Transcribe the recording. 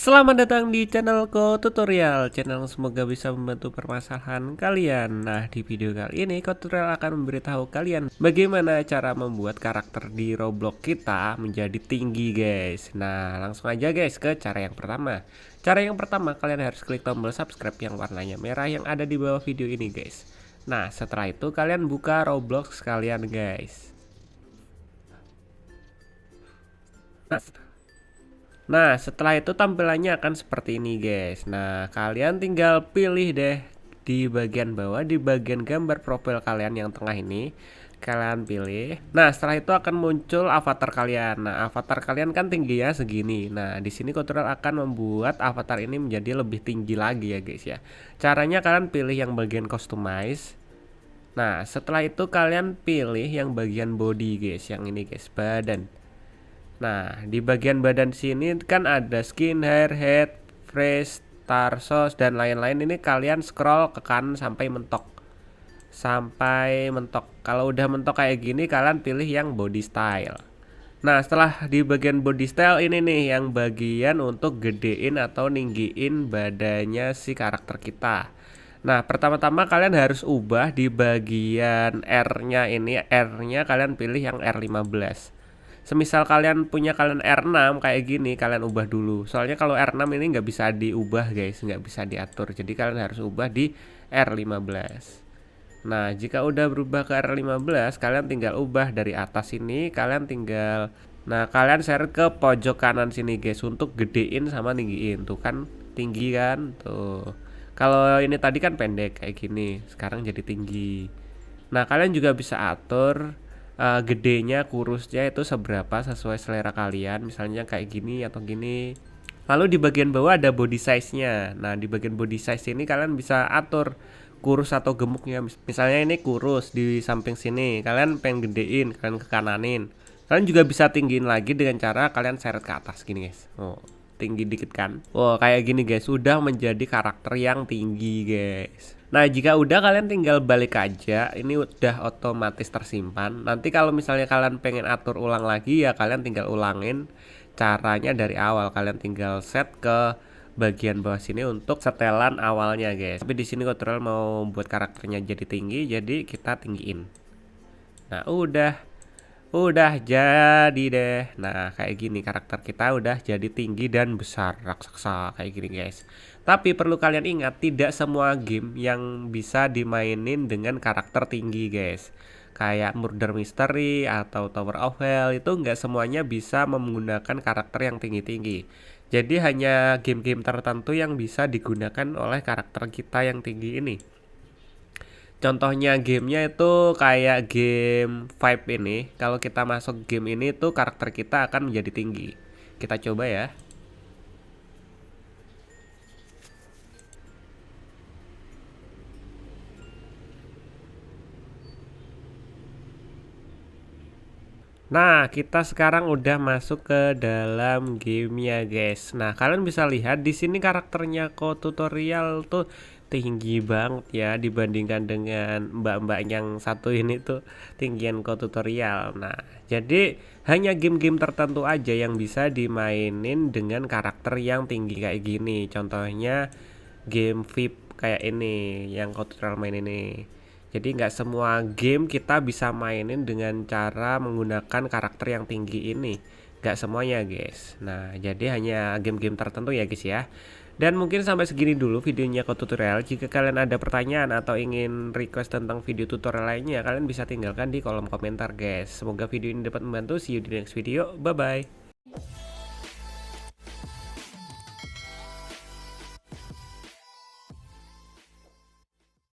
Selamat datang di channelku tutorial, channel semoga bisa membantu permasalahan kalian. Nah, di video kali ini tutorial akan memberitahu kalian bagaimana cara membuat karakter di Roblox kita menjadi tinggi, guys. Nah, langsung aja guys ke cara yang pertama. Cara yang pertama, kalian harus klik tombol subscribe yang warnanya merah yang ada di bawah video ini, guys. Nah, setelah itu kalian buka Roblox kalian, guys. Nah, setelah itu tampilannya akan seperti ini, guys. Nah, kalian tinggal pilih deh di bagian bawah, di bagian gambar profil kalian yang tengah ini. Kalian pilih. Nah, setelah itu akan muncul avatar kalian. Nah, avatar kalian kan tingginya segini. Nah, di sini tutorial akan membuat avatar ini menjadi lebih tinggi lagi ya, guys ya. Caranya kalian pilih yang bagian customize. Nah, setelah itu kalian pilih yang bagian body, guys. Yang ini, guys, badan. Nah, di bagian badan sini kan ada skin, hair, head, face, tarsos, dan lain-lain. Ini kalian scroll ke kanan sampai mentok. Sampai mentok. Kalau udah mentok kayak gini, kalian pilih yang body style. Nah, setelah di bagian body style ini nih, yang bagian untuk gedein atau ninggiin badannya si karakter kita. Nah, pertama-tama kalian harus ubah di bagian R-nya ini. R-nya kalian pilih yang R15. Semisal kalian punya kalian R6 kayak gini, kalian ubah dulu. Soalnya kalau R6 ini nggak bisa diubah, guys, nggak bisa diatur. Jadi kalian harus ubah di R15. Nah, jika udah berubah ke R15, kalian tinggal ubah dari atas ini. Kalian tinggal, nah, kalian share ke pojok kanan sini, guys, untuk gedein sama tinggiin. Tuh kan tinggi kan, tuh. Kalau ini tadi kan pendek kayak gini, sekarang jadi tinggi. Nah, kalian juga bisa atur gedenya, kurusnya itu seberapa sesuai selera kalian, misalnya kayak gini atau gini. Lalu di bagian bawah ada body size-nya. Nah, di bagian body size ini kalian bisa atur kurus atau gemuknya. Misalnya ini kurus di samping sini, kalian pengen gedein, kalian ke kananin. Kalian juga bisa tinggiin lagi dengan cara kalian seret ke atas gini, guys. Oh, tinggi dikit kan. Oh, kayak gini, guys, sudah menjadi karakter yang tinggi, guys. Nah, jika udah kalian tinggal balik aja. Ini udah otomatis tersimpan. Nanti kalau misalnya kalian pengen atur ulang lagi, ya kalian tinggal ulangin caranya dari awal. Kalian tinggal set ke bagian bawah sini untuk setelan awalnya, guys. Tapi di sini tutorial mau buat karakternya jadi tinggi, jadi kita tinggiin. Nah, udah jadi deh. Nah, kayak gini karakter kita udah jadi tinggi dan besar, raksasa kayak gini, guys. Tapi perlu kalian ingat, tidak semua game yang bisa dimainin dengan karakter tinggi, guys. Kayak Murder Mystery atau Tower of Hell itu nggak semuanya bisa menggunakan karakter yang tinggi-tinggi. Jadi hanya game-game tertentu yang bisa digunakan oleh karakter kita yang tinggi ini. Contohnya gamenya itu kayak game Vibe ini. Kalau kita masuk game ini tuh karakter kita akan menjadi tinggi. Kita coba ya. Nah, kita sekarang udah masuk ke dalam gamenya, guys. Nah, kalian bisa lihat di sini karakternya tutorial tuh tinggi banget ya dibandingkan dengan mbak-mbak yang satu ini tuh tinggian tutorial. Nah, jadi hanya game-game tertentu aja yang bisa dimainin dengan karakter yang tinggi kayak gini. Contohnya game VIP kayak ini yang tutorial main ini. Jadi nggak semua game kita bisa mainin dengan cara menggunakan karakter yang tinggi ini. Nggak semuanya, guys. Nah, jadi hanya game-game tertentu ya, guys ya. Dan mungkin sampai segini dulu videonya tutorial. Jika kalian ada pertanyaan atau ingin request tentang video tutorial lainnya, kalian bisa tinggalkan di kolom komentar, guys. Semoga video ini dapat membantu. See you di next video. Bye-bye.